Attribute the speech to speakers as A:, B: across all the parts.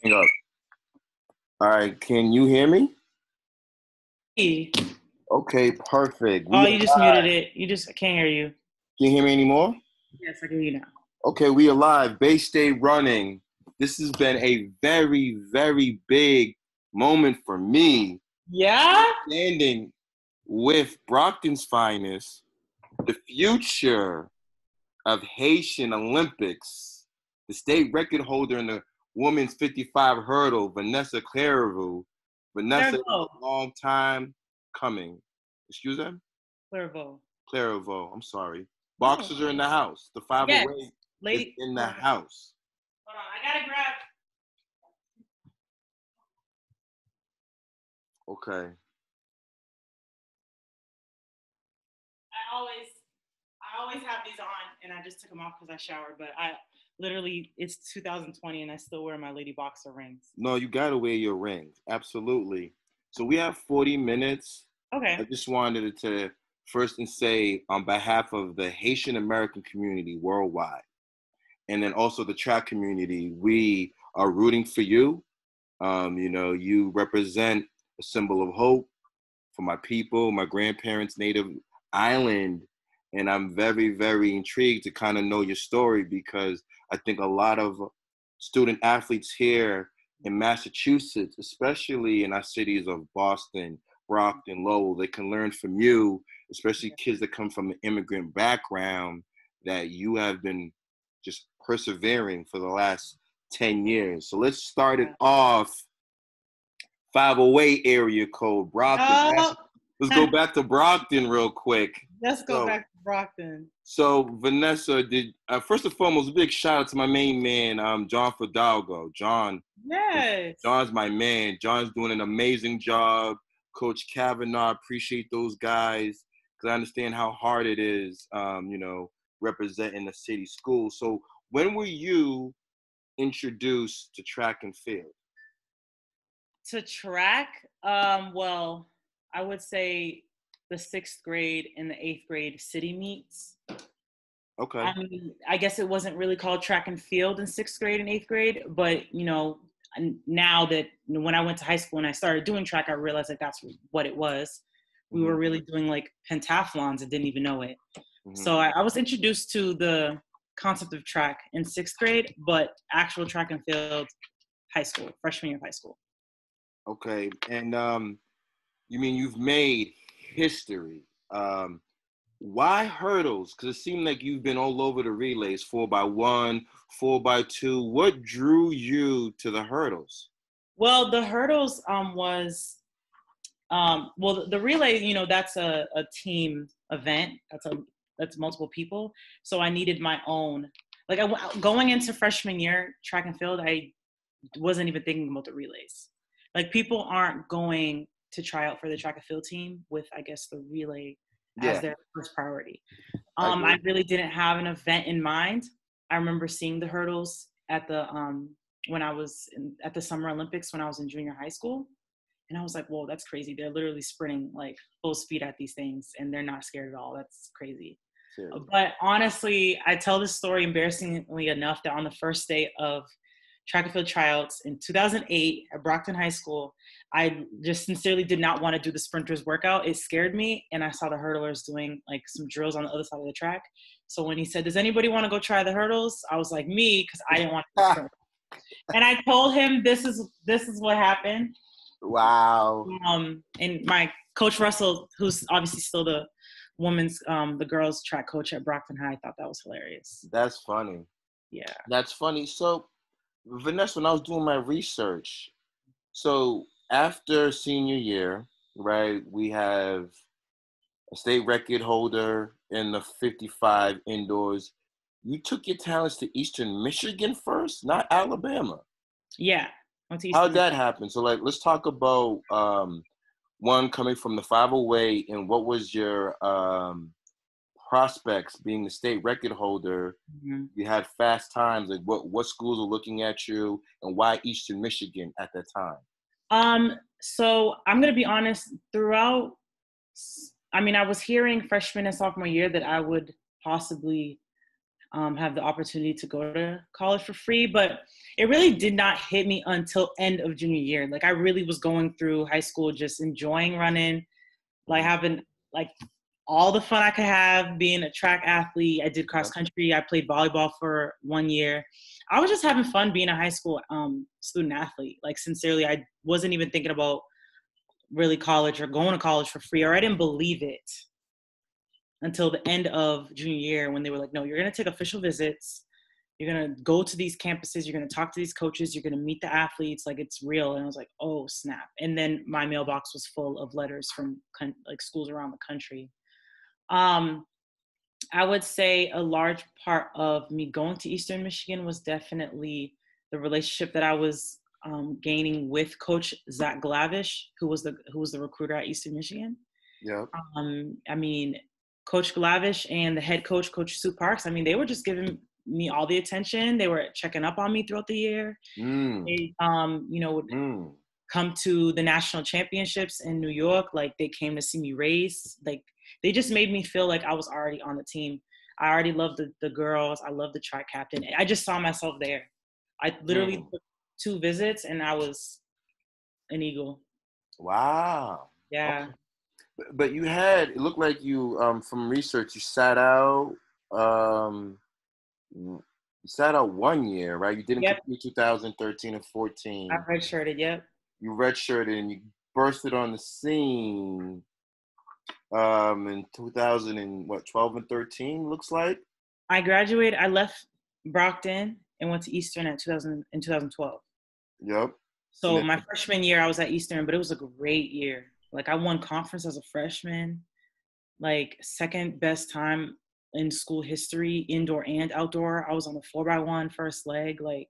A: Hang up. All right, can you hear me?
B: Hey.
A: Okay, perfect.
B: Oh,
A: We
B: you just muted
A: alive.
B: it. I can't hear you.
A: Can you hear me anymore?
B: Yes, I can hear you now.
A: Okay, we alive. Bay State running. This has been a very, very big moment for me.
B: Yeah?
A: Standing with Brockton's finest, the future of Haitian Olympics, the state record holder in the women's 55 hurdle, Vanessa Clairvaux. Vanessa is
B: Clairvaux.
A: a long time coming. Excuse them?
B: Clairvaux.
A: Clairvaux, I'm sorry.
B: No.
A: Boxers are in the house. The 5
B: Yes.
A: away is
B: Lady.
A: in the house.
B: Hold on. I gotta grab.
A: Okay.
B: I always have these on, and I just took them off because I showered. But it's 2020, and I still wear my Lady Boxer rings.
A: No, you gotta wear your rings. Absolutely. So we have 40 minutes. I
B: Okay.
A: just wanted to first and say on behalf of the Haitian American community worldwide, and then also the track community, we are rooting for you. You represent a symbol of hope for my people, my grandparents' native island. And I'm very, very intrigued to kind of know your story because I think a lot of student athletes here in Massachusetts, especially in our cities of Boston, Brockton, Lowell, they can learn from you, especially kids that come from an immigrant background, that you have been just persevering for the last 10 years. So let's start it off 508 area code, Brockton.
B: Oh,
A: Let's go back to Brockton real quick.
B: let's go back to Brockton.
A: So Vanessa, did first and foremost, a big shout out to my main man, John Fidalgo.
B: Yes.
A: John's my man. John's doing an amazing job. Coach Kavanaugh, appreciate those guys because I understand how hard it is, representing the city school. So when were you introduced to track and field?
B: To track, well, I would say the 6th grade and the 8th grade city meets.
A: Okay.
B: I mean, I guess it wasn't really called track and field in 6th grade and 8th grade, but now that when I went to high school and I started doing track, I realized that that's what it was. We were really doing like pentathlons and didn't even know it. So I was introduced to the concept of track in 6th grade, but actual track and field, high school, freshman year of high school.
A: Okay, and you mean you've made history. Why hurdles? Because it seemed like you've been all over the relays, 4x1, 4x2. What drew you to the hurdles?
B: Well, the hurdles the relay, that's a team event. That's multiple people. So I needed my own. Like going into freshman year track and field, I wasn't even thinking about the relays. Like people aren't going to try out for the track and field team with, I guess, the relay as their first priority. I really didn't have an event in mind. I remember seeing the hurdles at the when I was at the Summer Olympics when I was in junior high school, and I was like, "Whoa, that's crazy! They're literally sprinting like full speed at these things, and they're not scared at all. That's crazy." Seriously. But honestly, I tell this story embarrassingly enough that on the first day of track and field tryouts in 2008 at Brockton High School, I just sincerely did not want to do the sprinters workout. It scared me, and I saw the hurdlers doing like some drills on the other side of the track. So when he said, "Does anybody want to go try the hurdles?" I was like, "Me," because I didn't want to sprint. And I told him, "This is what happened."
A: Wow.
B: And my coach Russell, who's obviously still the the girls track coach at Brockton High, thought that was hilarious.
A: That's funny.
B: Yeah.
A: That's funny. So, Vanessa, when I was doing my research, so after senior year, right, we have a state record holder in the 55 indoors. You took your talents to Eastern Michigan first, not Alabama.
B: Yeah.
A: How'd that happen? So, let's talk about one coming from the 508, and what was your prospects being the state record holder? You had fast times. Like, what schools were looking at you, and why Eastern Michigan at that time?
B: So I'm gonna be honest. Throughout, I was hearing freshman and sophomore year that I would possibly have the opportunity to go to college for free, but it really did not hit me until end of junior year. Like I really was going through high school, just enjoying running, like having like all the fun I could have being a track athlete. I did cross country. I played volleyball for 1 year. I was just having fun being a high school student athlete. Like sincerely, I wasn't even thinking about really college or going to college for free, or I didn't believe it until the end of junior year when they were like, no, you're going to take official visits. You're going to go to these campuses. You're going to talk to these coaches. You're going to meet the athletes. Like it's real. And I was like, oh, snap. And then my mailbox was full of letters from like schools around the country. I would say a large part of me going to Eastern Michigan was definitely the relationship that I was gaining with Coach Zach Glavish, who was the recruiter at Eastern Michigan.
A: Yeah.
B: I mean, Coach Glavish and the head coach, Coach Sue Parks, I mean, they were just giving me all the attention. They were checking up on me throughout the year. They, would come to the national championships in New York. Like they came to see me race. Like they just made me feel like I was already on the team. I already loved the girls. I loved the track captain. I just saw myself there. I literally took 2 visits and I was an Eagle.
A: Wow.
B: Yeah.
A: Okay. But it looked like you, from research, you sat out 1 year, right? You didn't complete 2013 and 14.
B: I redshirted, yep.
A: You redshirted and you bursted on the scene in 2012 and 13, looks like.
B: I graduated, I left Brockton and went to Eastern in 2012.
A: Yep.
B: So my freshman year, I was at Eastern, but it was a great year. Like I won conference as a freshman, like second best time in school history, indoor and outdoor. I was on the 4x1 first leg. Like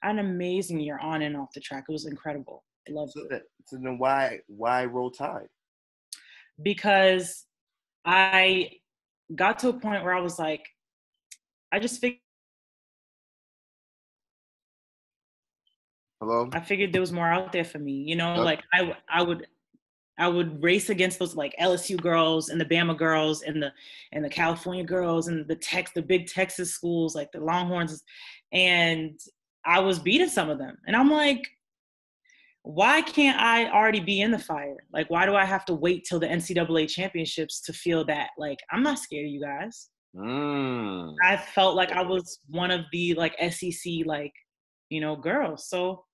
B: I had an amazing year on and off the track. It was incredible. I loved it.
A: So then why Roll Tide?
B: Because I got to a point where I was like, I just figured.
A: Hello?
B: I figured there was more out there for me, like I would race against those like LSU girls and the Bama girls and the California girls and the big Texas schools, like the Longhorns. And I was beating some of them. And I'm like, why can't I already be in the fire? Like, why do I have to wait till the NCAA championships to feel that? Like, I'm not scared of you guys. I felt like I was one of the like SEC, like, girls. So,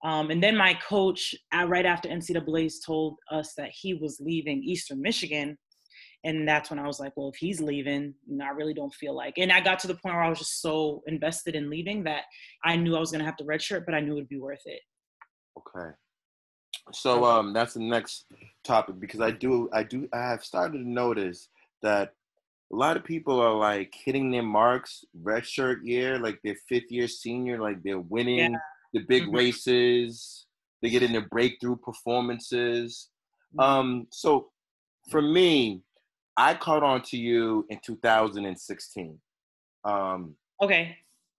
B: and then my coach, right after NCAA's told us that he was leaving Eastern Michigan. And that's when I was like, well, if he's leaving, I really don't feel like. And I got to the point where I was just so invested in leaving that I knew I was going to have to redshirt, but I knew it would be worth it.
A: Okay. So that's the next topic, because I have started to notice that a lot of people are like hitting their marks redshirt year, like their 5th year senior, like they're winning the big races, they get in their breakthrough performances. So for me, I caught on to you in 2016.
B: Okay.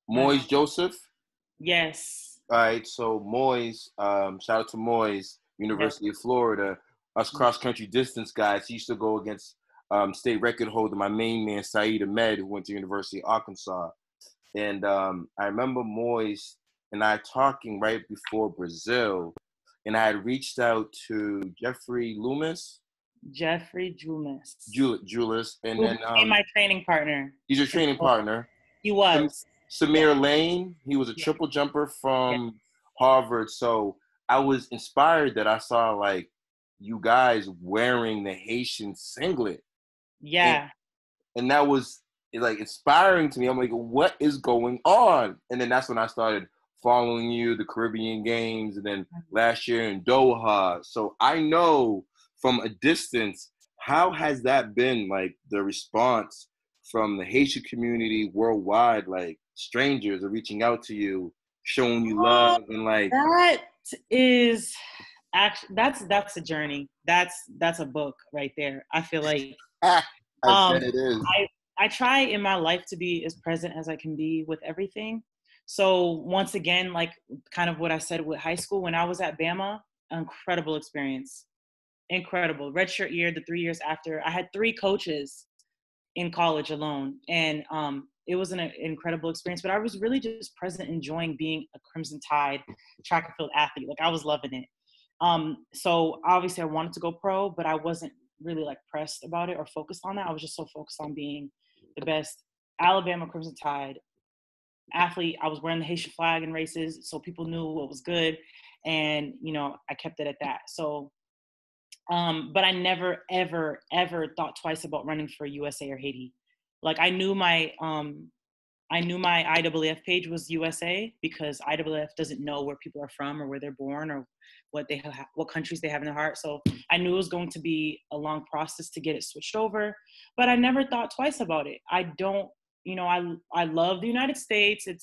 A: Moise Joseph.
B: Yes.
A: All right. So Moise, shout out to Moise, University of Florida. Us cross-country distance guys, he used to go against state record holder, my main man, Saeed Ahmed, who went to University of Arkansas. And I remember Moise and I talking right before Brazil, and I had reached out to Jeffrey Loomis. Julius. And then
B: my training partner.
A: He's your training partner.
B: He was.
A: Samir Lane, he was a triple jumper from Harvard. So I was inspired that I saw like you guys wearing the Haitian singlet.
B: Yeah.
A: And that was like inspiring to me. I'm like, what is going on? And then that's when I started following you, the Caribbean Games, and then last year in Doha. So I know from a distance, how has that been, like the response from the Haitian community worldwide? Like strangers are reaching out to you, showing you love, and like
B: that is actually that's a journey. That's a book right there. I feel like
A: I bet it is.
B: I try in my life to be as present as I can be with everything. So once again, like kind of what I said with high school, when I was at Bama, incredible experience. Incredible. Redshirt year, the 3 years after, I had 3 coaches in college alone. And it was an incredible experience, but I was really just present, enjoying being a Crimson Tide track and field athlete. Like I was loving it. So obviously I wanted to go pro, but I wasn't really like pressed about it or focused on that. I was just so focused on being the best Alabama Crimson Tide athlete. I was wearing the Haitian flag in races, so people knew what was good. And, you know, I kept it at that. So, but I never, ever, ever thought twice about running for USA or Haiti. Like I knew my IAAF page was USA because IAAF doesn't know where people are from or where they're born or what countries they have in their heart. So I knew it was going to be a long process to get it switched over, but I never thought twice about it. I don't, you know, I love the United States. It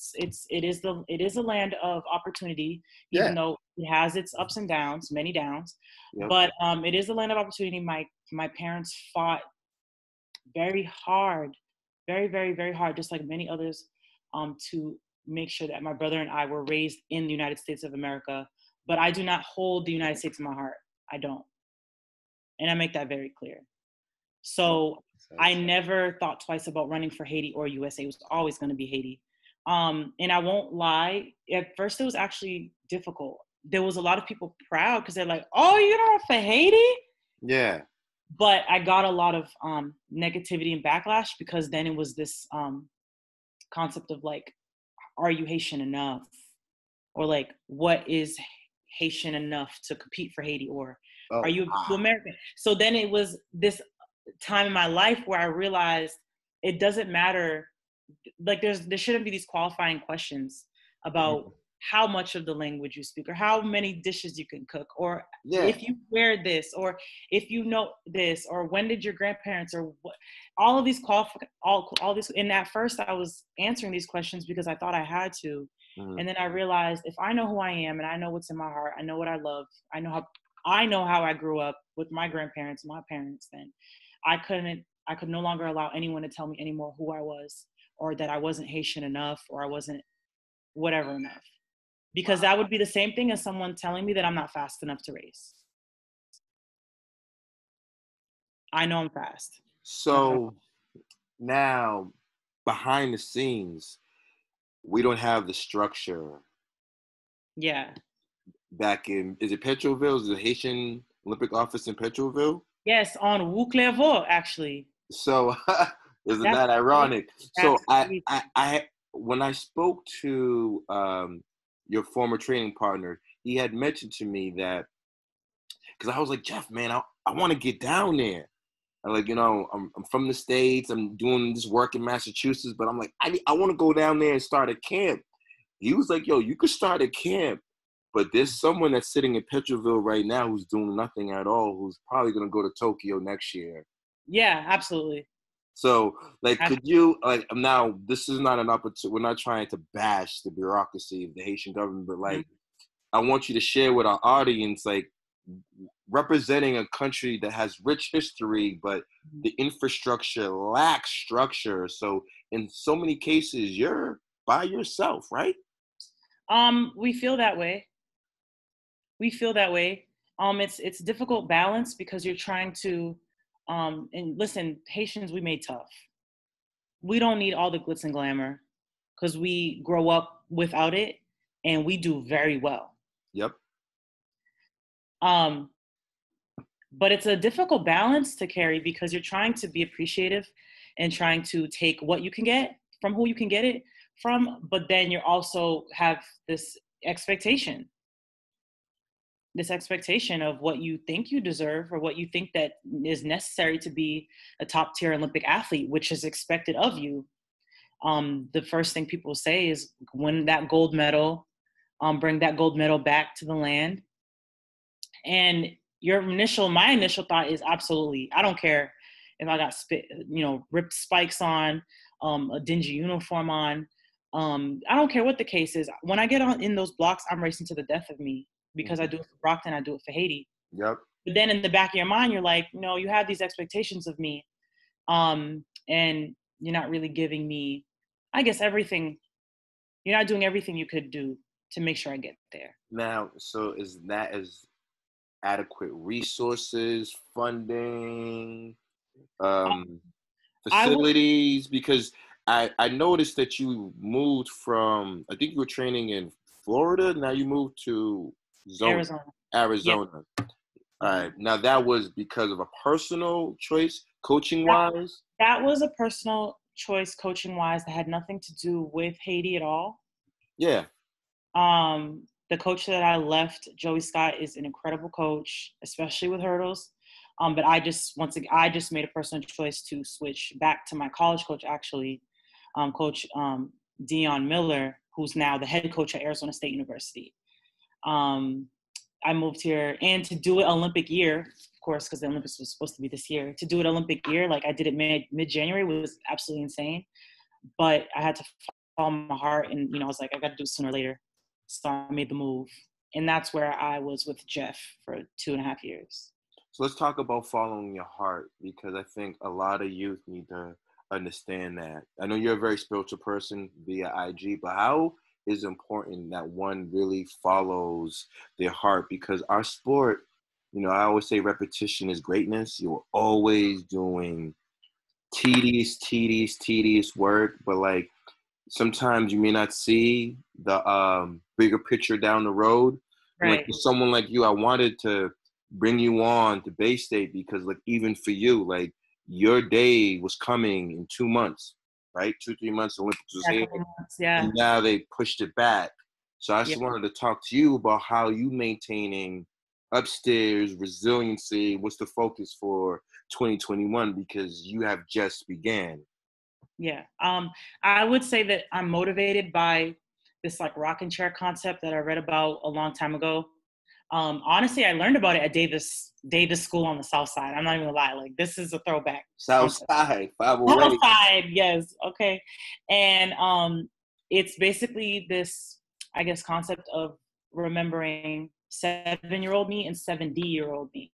B: is a land of opportunity, even though it has its ups and downs, many downs. Yep. But it is a land of opportunity. My parents fought very hard, very, very, very hard, just like many others, to make sure that my brother and I were raised in the United States of America. But I do not hold the United States in my heart. I don't. And I make that very clear. So I never thought twice about running for Haiti or USA. It was always going to be Haiti. And I won't lie, at first it was actually difficult. There was a lot of people proud because they're like, oh, you're not for Haiti?
A: Yeah.
B: But I got a lot of negativity and backlash because then it was this concept of like, are you Haitian enough? Or like, what is Haitian enough to compete for Haiti? Or are you American? So then it was this time in my life where I realized it doesn't matter. Like there shouldn't be these qualifying questions about how much of the language you speak or how many dishes you can cook or if you wear this or if you know this or when did your grandparents or what, all of these all this. And at first I was answering these questions because I thought I had to. And then I realized if I know who I am and I know what's in my heart, I know what I love, I know how I grew up with my grandparents and my parents, then I could no longer allow anyone to tell me anymore who I was or that I wasn't Haitian enough or I wasn't whatever enough. Because that would be the same thing as someone telling me that I'm not fast enough to race. I know I'm fast.
A: So now behind the scenes, we don't have the structure.
B: Yeah.
A: Back in, is it Petroville? Is it the Haitian Olympic office in Petroville?
B: Yes, on Rue Clairvaux, actually.
A: So isn't that ironic? So I when I spoke to your former training partner, he had mentioned to me that, because I was like, Jeff, man, I want to get down there. I'm like, you know, I'm from the States. I'm doing this work in Massachusetts, but I'm like, I want to go down there and start a camp. He was like, yo, you could start a camp, but there's someone that's sitting in Petroville right now who's doing nothing at all, who's probably going to go to Tokyo next year.
B: Yeah, absolutely.
A: So, like, could you, like, now, this is not an opportunity, we're not trying to bash the bureaucracy of the Haitian government, but, like, I want you to share with our audience, like, representing a country that has rich history, but the infrastructure lacks structure. So, in so many cases, you're by yourself, right?
B: We feel that way. It's difficult balance because you're trying to, and listen, Haitians, we made tough. We don't need all the glitz and glamour because we grow up without it and we do very well.
A: Yep.
B: But it's a difficult balance to carry because you're trying to be appreciative and trying to take what you can get from who you can get it from, but then you also have this expectation of what you think you deserve or what you think that is necessary to be a top tier Olympic athlete, which is expected of you. The first thing people say is win that gold medal, bring that gold medal back to the land. And my initial thought is absolutely, I don't care if I got ripped spikes on, a dingy uniform on. I don't care what the case is. When I get on in those blocks, I'm racing to the death of me because I do it for Brockton, I do it for Haiti.
A: Yep.
B: But then in the back of your mind, you're like, no, you have these expectations of me. And you're not really giving me, I guess, everything. You're not doing everything you could do to make sure I get there.
A: Now, so is that as adequate resources, funding, facilities? Because I noticed that you moved from, I think you were training in Florida. Now you moved to
B: Arizona. Yeah.
A: Arizona. All right. Now that was because of a personal choice, coaching
B: That,
A: wise.
B: that was a personal choice coaching wise that had nothing to do with Haiti at all.
A: Yeah.
B: The coach that I left, Joey Scott, is an incredible coach, especially with hurdles. But I just made a personal choice to switch back to my college coach, actually, Coach Dion Miller, who's now the head coach at Arizona State University. I moved here, and to do it Olympic year, of course, because the Olympics was supposed to be this year. To do it Olympic year, like I did it mid January, was absolutely insane. But I had to follow my heart, and I was like, I got to do it sooner or later. So I made the move, and that's where I was with Jeff for 2.5 years.
A: So let's talk about following your heart, because I think a lot of youth need to understand that. I know you're a very spiritual person via IG, but how is it important that one really follows their heart? Because our sport, I always say repetition is greatness. You're always doing tedious work, but like sometimes you may not see the bigger picture down the road. And like
B: Right.
A: for someone like you, I wanted to bring you on to Bay State because like even for you, like your day was coming in 2 months, right? 2-3 months, the Olympics was
B: Yeah, a
A: here,
B: couple months. Yeah.
A: and now they pushed it back. So I
B: Yeah.
A: just wanted to talk to you about how you maintaining upstairs resiliency. What's the focus for 2021? Because you have just began.
B: Yeah. I would say that I'm motivated by this like rocking chair concept that I read about a long time ago. Honestly, I learned about it at Davis School on the South Side. I'm not even gonna lie. Like this is a throwback concept.
A: Southside, 508.
B: South Side, yes. Okay. And it's basically this, I guess, concept of remembering 7-year-old me and 70-year-old me.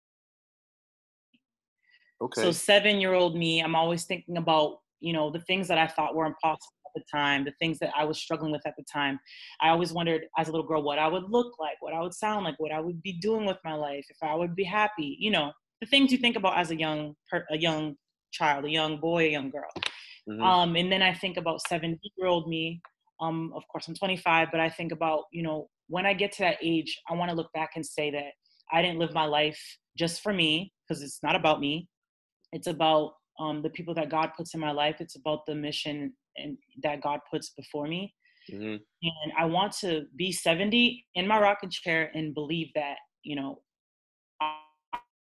B: So
A: Okay.
B: 7-year-old me, I'm always thinking about, the things that I thought were impossible at the time, the things that I was struggling with at the time. I always wondered as a little girl what I would look like, what I would sound like, what I would be doing with my life, if I would be happy, the things you think about as a young child, a young boy, a young girl.
A: Mm-hmm.
B: And then I think about 70-year-old me. Of course, I'm 25, but I think about, when I get to that age, I want to look back and say that I didn't live my life just for me, because it's not about me. It's about the people that God puts in my life. It's about the mission and that God puts before me.
A: Mm-hmm.
B: And I want to be 70 in my rocking chair and believe that, I,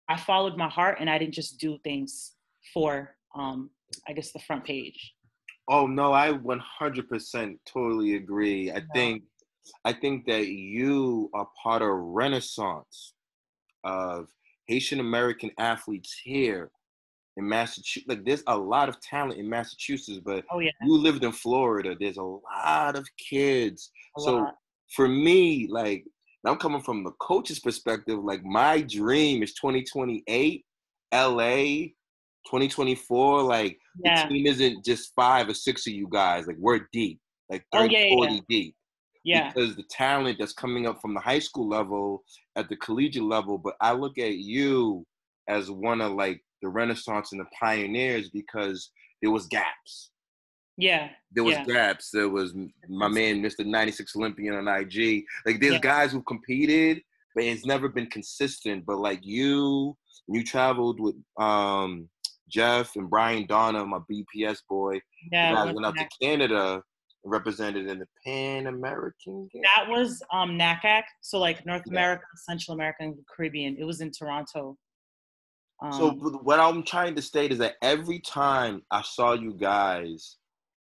B: I followed my heart and I didn't just do things for, I guess, the front page.
A: Oh no, I 100% totally agree. I think that you are part of renaissance of Haitian American athletes here in Massachusetts. Like there's a lot of talent in Massachusetts, but
B: Oh yeah,
A: you lived in Florida. There's a lot of kids.
B: a
A: So
B: lot.
A: for me, like I'm coming from the coach's perspective, like my dream is 2028, LA, 2024. Like the
B: Yeah.
A: team isn't just 5 or 6 of you guys. Like we're deep, like
B: Oh
A: 30,
B: yeah, yeah, yeah.
A: 40 deep.
B: Yeah.
A: Because the talent that's coming up from the high school level at the collegiate level, but I look at you as one of like the renaissance and the pioneers because there was gaps.
B: Yeah.
A: There was
B: Yeah.
A: gaps. There was my man, Mr. 96 Olympian on IG. Like there's
B: Yeah.
A: guys who competed, but it's never been consistent. But like you traveled with Jeff and Brian Donna, my BPS boy. You
B: Yeah.
A: guys went out to Canada and represented in the Pan American game.
B: That was NACAC, so like North
A: Yeah.
B: America, Central America, and Caribbean. It was in Toronto.
A: So what I'm trying to state is that every time I saw you guys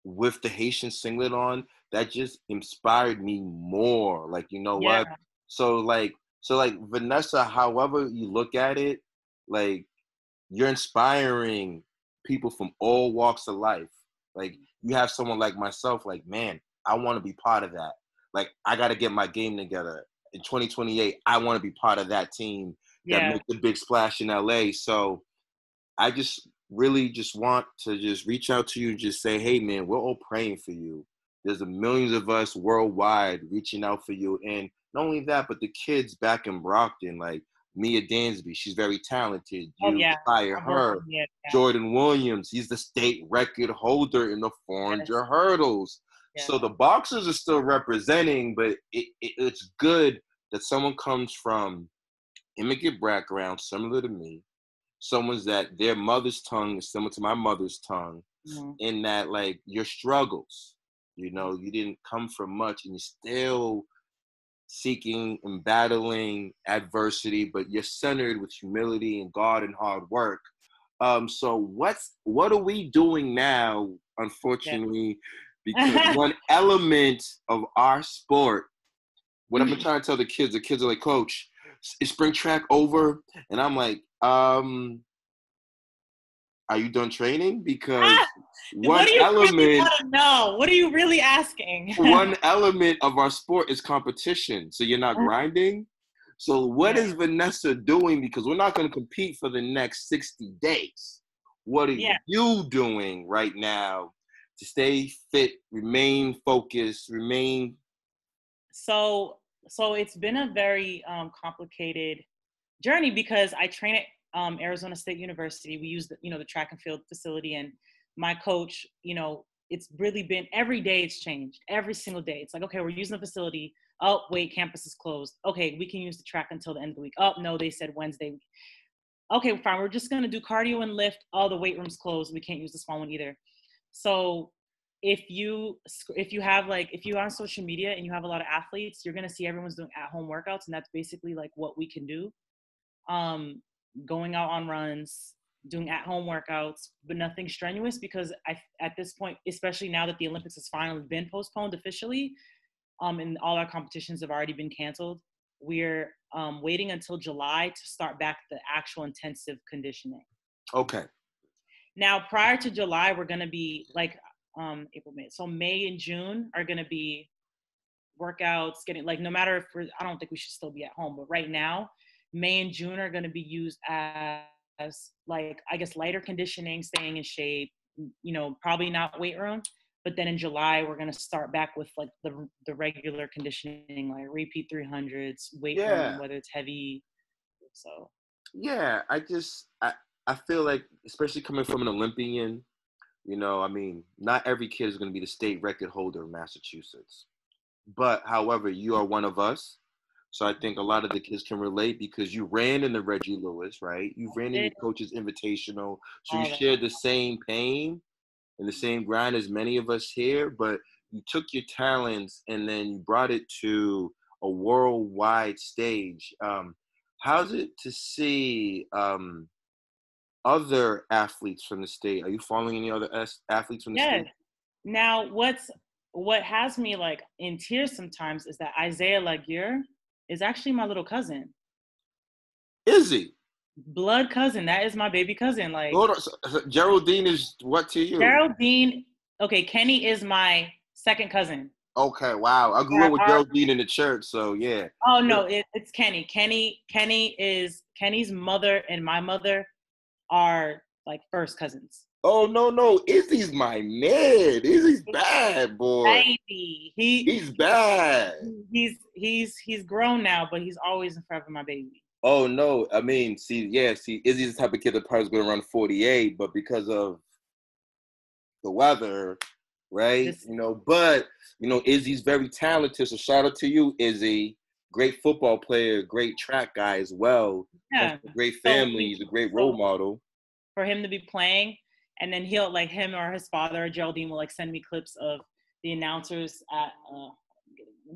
A: with the Haitian singlet on, that just inspired me more. Like, you know
B: Yeah.
A: what? So like Vanessa, however you look at it, like you're inspiring people from all walks of life. Like you have someone like myself, like, man, I want to be part of that. Like I got to get my game together. In 2028, I want to be part of that team that
B: Yeah.
A: make the big splash in LA. So I just really just want to just reach out to you, just say, hey man, we're all praying for you. There's a millions of us worldwide reaching out for you. And not only that, but the kids back in Brockton, like Mia Dansby, she's very talented.
B: Oh
A: You
B: yeah,
A: inspire
B: I've worked
A: her.
B: with Mia. Yeah,
A: Jordan Williams, he's the state record holder in the 400
B: yes,
A: hurdles.
B: yes,
A: So the boxers are still representing, but it's good that someone comes from immigrant background, similar to me, someone's that their mother's tongue is similar to my mother's tongue,
B: mm-hmm.
A: in that like your struggles, you didn't come from much and you're still seeking and battling adversity, but you're centered with humility and God and hard work. So what are we doing now,
B: Yeah.
A: unfortunately, because one element of our sport, what I've been trying to tell the kids are like, Coach, is spring track over? And I'm like, are you done training? Because
B: What
A: one
B: do you really
A: element,
B: want to know? What are you really asking?
A: one element of our sport is competition. So you're not grinding. So what
B: Yeah.
A: is Vanessa doing? Because we're not going to compete for the next 60 days. What are
B: Yeah.
A: you doing right now to stay fit, remain focused, remain?
B: So it's been a very complicated journey because I train at Arizona State University. We use the track and field facility, and my coach, it's really been every day it's changed. Every single day. It's like, okay, we're using the facility. Oh, wait, campus is closed. Okay, we can use the track until the end of the week. Oh, no, they said Wednesday. Okay, fine. We're just gonna do cardio and lift. Oh, the weight room's closed. We can't use the small one either. So if you're on social media and you have a lot of athletes, you're gonna see everyone's doing at home workouts, and that's basically like what we can do. Going out on runs, doing at home workouts, but nothing strenuous because at this point, especially now that the Olympics has finally been postponed officially, and all our competitions have already been canceled, we're waiting until July to start back the actual intensive conditioning.
A: Okay.
B: Now, prior to July, we're going to be like April, May. So May and June are going to be workouts, getting like, no matter if I don't think we should still be at home, but right now, May and June are going to be used as like, I guess, lighter conditioning, staying in shape, probably not weight room. But then in July, we're going to start back with like the regular conditioning, like repeat 300s, weight room,
A: Yeah.
B: whether it's heavy. So.
A: Yeah. I feel like, especially coming from an Olympian, I mean, not every kid is going to be the state record holder of Massachusetts. But however, you are one of us. So I think a lot of the kids can relate because you ran in the Reggie Lewis, right? You ran in your coach's invitational. So you shared the same pain and the same grind as many of us here, but you took your talents and then you brought it to a worldwide stage. How's it to see other athletes from the state? Are you following any other athletes from the state?
B: Now, what has me like in tears sometimes is that Isaiah Laguerre is actually my little cousin.
A: Is he?
B: Blood cousin. That is my baby cousin. Like,
A: Hold on. So Geraldine is what to you?
B: Geraldine. Okay, Kenny is my second cousin.
A: Okay, wow. I grew up with Geraldine in the church, so yeah.
B: Oh no, it's Kenny. Kenny's mother and my mother are like first cousins.
A: Oh no, Izzy's my man. Izzy's bad, boy.
B: Baby,
A: he's bad.
B: He's grown now, but he's always and forever my baby.
A: Oh no, I mean, see, Izzy's the type of kid that probably is going to run 48, but because of the weather, right? But Izzy's very talented. So shout out to you, Izzy. Great football player, great track guy as well.
B: Yeah,
A: Great family. He's a great role model.
B: For him to be playing, and then he'll like him or his father or Geraldine will like send me clips of the announcers at. Let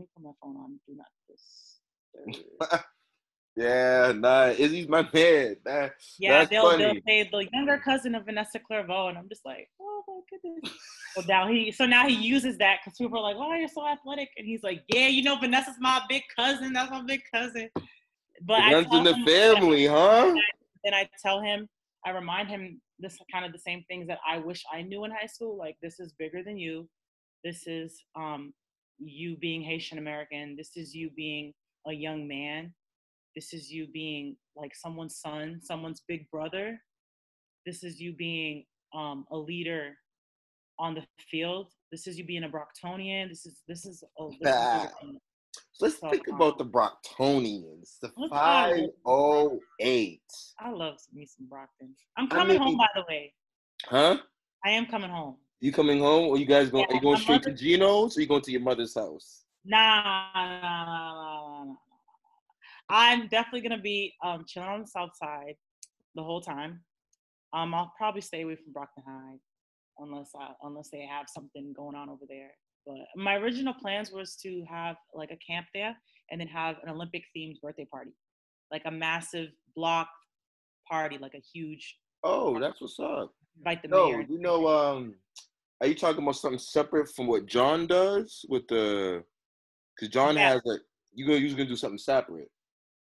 B: me put my phone on. Do not disturb.
A: Yeah, nah, Izzy's my man.
B: They'll say the younger cousin of Vanessa Clairvaux, and I'm just like, oh my goodness. So now he uses that because people are like, oh, you're so athletic, and he's like, yeah, Vanessa's my big cousin. That's my big cousin. But
A: it runs in the family, huh?
B: Then I tell him, I remind him this kind of the same things that I wish I knew in high school. Like, this is bigger than you. This is you being Haitian American. This is you being a young man. This is you being like someone's son, someone's big brother. This is you being a leader on the field. This is you being a Brocktonian. This is
A: Let's
B: So
A: think about the Brocktonians, the 508.
B: I love me some Brockton. I'm
A: I
B: coming home,
A: mean,
B: by the way.
A: huh?
B: I am coming home.
A: You coming home, or you guys going?
B: Yeah,
A: Are you going
B: my
A: straight
B: mother.
A: to Geno's, or you going to your mother's house?
B: Nah. I'm definitely gonna be chilling on the south side the whole time. I'll probably stay away from Brockton High unless they have something going on over there. But my original plans was to have like a camp there and then have an Olympic themed birthday party, like a massive block party, like a huge
A: Oh, that's what's up.
B: invite the
A: No,
B: mayor.
A: are you talking about something separate from what John does with the? Because John
B: Yeah.
A: has like you was gonna do something separate.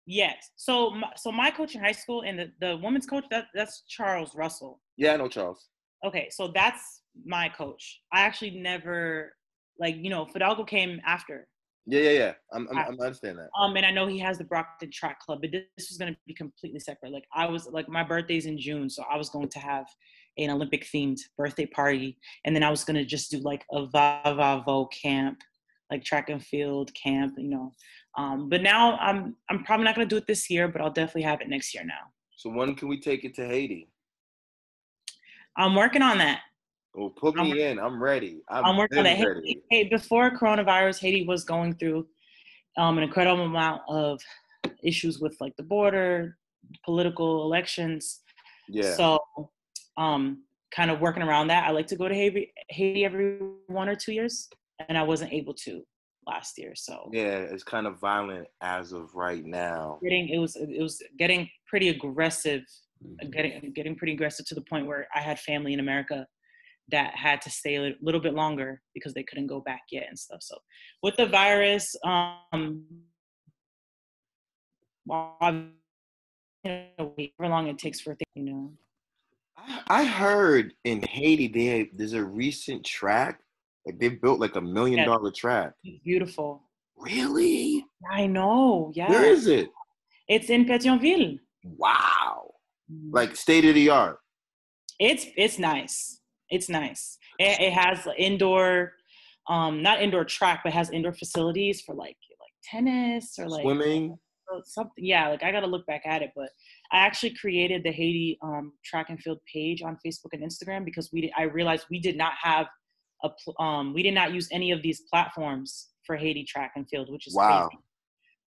B: Yes. So my coach in high school and the women's coach that's Charles Russell.
A: Yeah, I know Charles.
B: Okay, so that's my coach. I actually never Fidalgo came after.
A: Yeah. I'm understand that.
B: And I know he has the Brockton Track Club, but this was going to be completely separate. Like I was like my birthday's in June, so I was going to have an Olympic themed birthday party, and then I was going to just do like a Vavavo camp, like track and field camp, But now I'm probably not going to do it this year, but I'll definitely have it next year now.
A: So when can we take it to Haiti?
B: I'm working on that.
A: Oh, put me in. I'm ready.
B: I'm working on that.
A: Ready.
B: Hey, before coronavirus, Haiti was going through an incredible amount of issues with like the border, political elections.
A: Yeah.
B: So kind of working around that. I like to go to Haiti every 1 or 2 years, and I wasn't able to last year. So
A: yeah, it's kind of violent as of right now.
B: It was getting pretty aggressive, getting pretty aggressive to the point where I had family in America that had to stay a little bit longer because they couldn't go back yet and stuff. So with the virus, however long it takes for things,
A: I heard in Haiti there's a recent track, like they built like $1 million track.
B: It's beautiful.
A: Really?
B: I know. Yeah.
A: Where is it?
B: It's in Pétionville.
A: Wow. Like state of the art.
B: It's nice. It's nice. It has indoor, not indoor track, but has indoor facilities for like tennis or like
A: swimming.
B: Something. Yeah, like I got to look back at it, but I actually created the Haiti track and field page on Facebook and Instagram because I realized we did not have we did not use any of these platforms for Haiti track and field, which is
A: wow.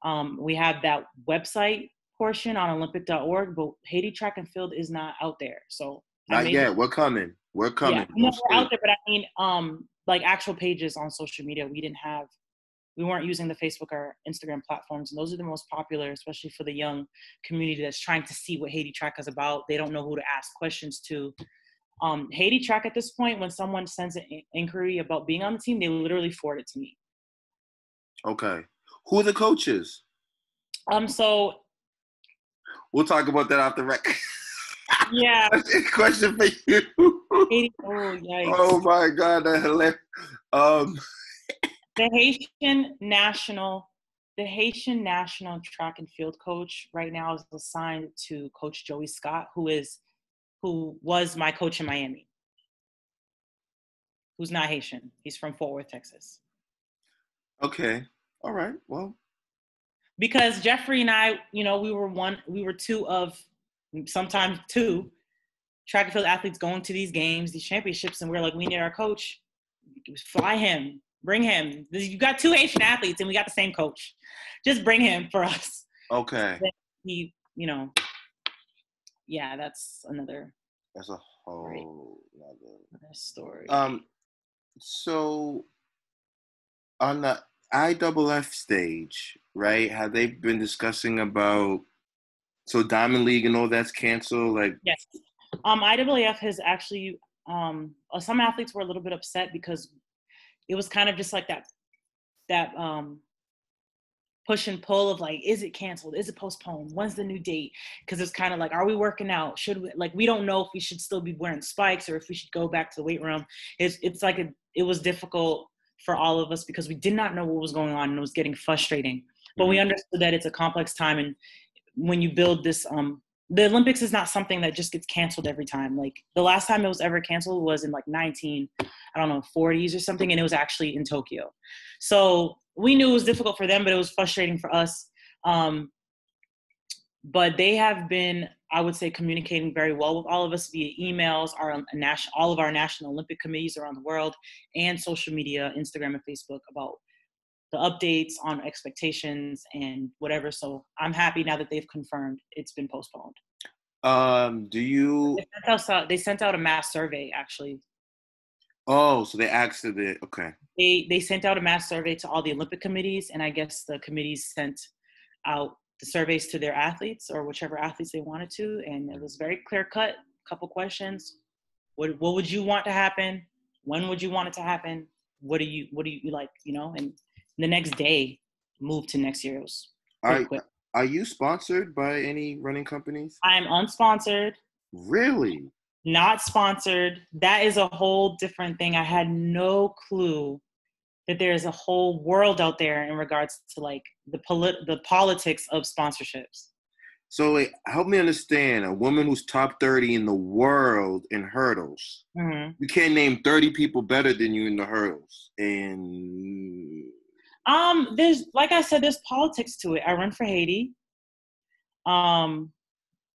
B: Crazy. We have that website portion on Olympic.org, but Haiti track and field is not out there. So
A: not yet. We're coming. We're coming.
B: Yeah, we're out there, but I mean, like actual pages on social media, we weren't using the Facebook or Instagram platforms, and those are the most popular, especially for the young community that's trying to see what Haiti track is about. They don't know who to ask questions to. Haiti track at this point, when someone sends an inquiry about being on the team, they literally forward it to me.
A: Okay. Who are the coaches?
B: So
A: we'll talk about that after record.
B: Yeah.
A: Question for you.
B: Haiti, yikes.
A: Oh my God, that's hilarious.
B: The Haitian national track and field coach right now is assigned to Coach Joey Scott, who was my coach in Miami, who's not Haitian. He's from Fort Worth, Texas.
A: Okay. All right. Well,
B: because Jeffrey and I, we were two of sometimes two track and field athletes going to these games, these championships, and we're like, we need our coach. Fly him. Bring him. You got two Haitian athletes and we got the same coach. Just bring him for us.
A: Okay.
B: He, yeah, that's another.
A: That's a whole other
B: story.
A: So on the IFF stage, right? Have they been discussing about Diamond League and all that's canceled? Like
B: yes. IAAF has actually some athletes were a little bit upset because it was kind of just like that push and pull of like, is it canceled? Is it postponed? When's the new date? Because it's kind of like, are we working out? Should we, we don't know if we should still be wearing spikes or if we should go back to the weight room. It's like it was difficult for all of us because we did not know what was going on and it was getting frustrating. But we understood that it's a complex time, and when you build this the Olympics is not something that just gets canceled every time. Like the last time it was ever canceled was in like 40s or something, and it was actually in Tokyo. So we knew it was difficult for them, but it was frustrating for us. But they have been, I would say, communicating very well with all of us via emails, all of our national Olympic committees around the world, and social media, Instagram and Facebook, about the updates on expectations and whatever. So I'm happy now that they've confirmed it's been postponed.
A: Do you?
B: They sent out a mass survey, actually.
A: Oh, so they asked it. Okay.
B: They sent out a mass survey to all the Olympic committees, and I guess the committees sent out the surveys to their athletes or whichever athletes they wanted to, and it was very clear cut. Couple questions: what would you want to happen? When would you want it to happen? What do you like? You know, and the next day, moved to next year. It was pretty quick.
A: Are you sponsored by any running companies?
B: I'm unsponsored.
A: Really?
B: Not sponsored. That is a whole different thing. I had no clue that there's a whole world out there in regards to like the politics of sponsorships.
A: So wait, help me understand. A woman who's top 30 in the world in hurdles.
B: Mm-hmm.
A: You can't name 30 people better than you in the hurdles. And
B: there's, like I said, there's politics to it. I run for Haiti.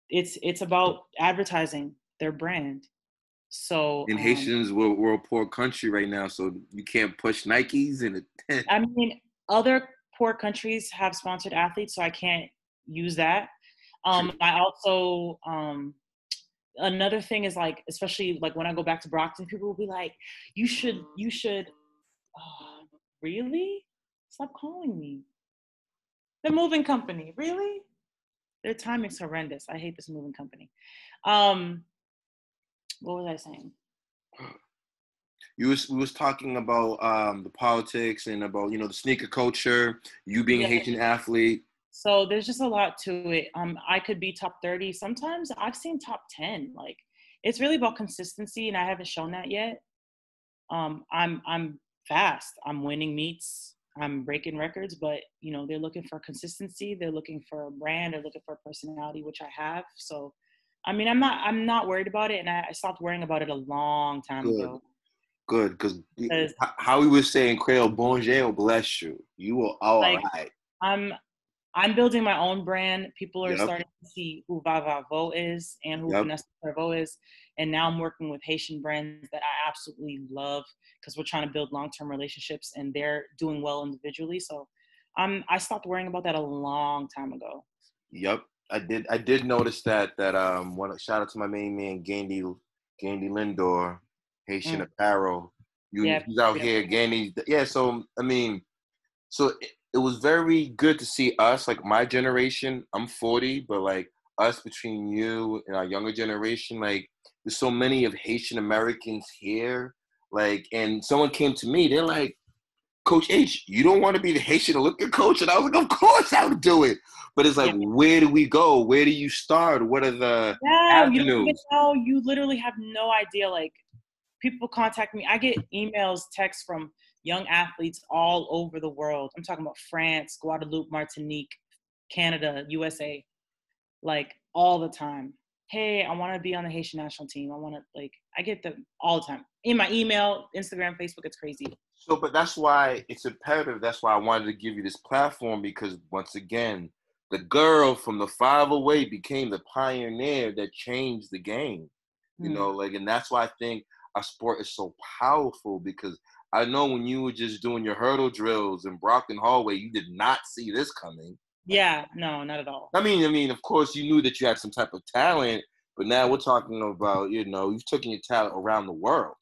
B: It's about advertising their brand. So
A: in Haitians, we're a poor country right now, so you can't push Nikes and
B: I mean, other poor countries have sponsored athletes, so I can't use that. I also another thing is like, especially like when I go back to Brockton, people will be like, you should really? Stop calling me. The moving company, really? Their timing's horrendous. I hate this moving company. What was I saying?
A: We was talking about the politics and about, you know, the sneaker culture, you being a Haitian athlete.
B: So there's just a lot to it. I could be top 30. Sometimes I've seen top 10. Like, it's really about consistency, and I haven't shown that yet. I'm fast. I'm winning meets. I'm breaking records, but you know, they're looking for consistency. They're looking for a brand. They're looking for a personality, which I have. So, I mean, I'm not worried about it, and I stopped worrying about it a long time ago.
A: Good, because how we were saying, Creole, bonjour, bless you. You were all right.
B: I'm building my own brand. People are starting to see who Vava Vo is and who Vanessa Clairvaux is. And now I'm working with Haitian brands that I absolutely love because we're trying to build long-term relationships, and they're doing well individually. So I stopped worrying about that a long time ago.
A: Yep. I did notice that shout out to my main man, Gandy Lindor, Haitian Apparel. He's out here, Gandy. Yeah, so I mean, so it was very good to see us, like my generation. I'm 40, but like us, between you and our younger generation, like there's so many of Haitian Americans here. Like, and someone came to me, they're like, Coach H, you don't want to be the Haitian Olympic coach? And I was like, of course I would do it. But it's like, where do we go? Where do you start? What are the avenues?
B: You literally have no idea. Like, people contact me. I get emails, texts from young athletes all over the world. I'm talking about France, Guadeloupe, Martinique, Canada, USA, like all the time. Hey, I want to be on the Haitian national team. I get them all the time. In my email, Instagram, Facebook, it's crazy.
A: So, but that's why it's imperative. That's why I wanted to give you this platform, because once again, the girl from the 508 became the pioneer that changed the game. You know, like, and that's why I think our sport is so powerful, because I know when you were just doing your hurdle drills in Brockton Hallway, you did not see this coming.
B: Yeah, no, not at all.
A: I mean, of course you knew that you had some type of talent, but now we're talking about, you know, you've taken your talent around the world.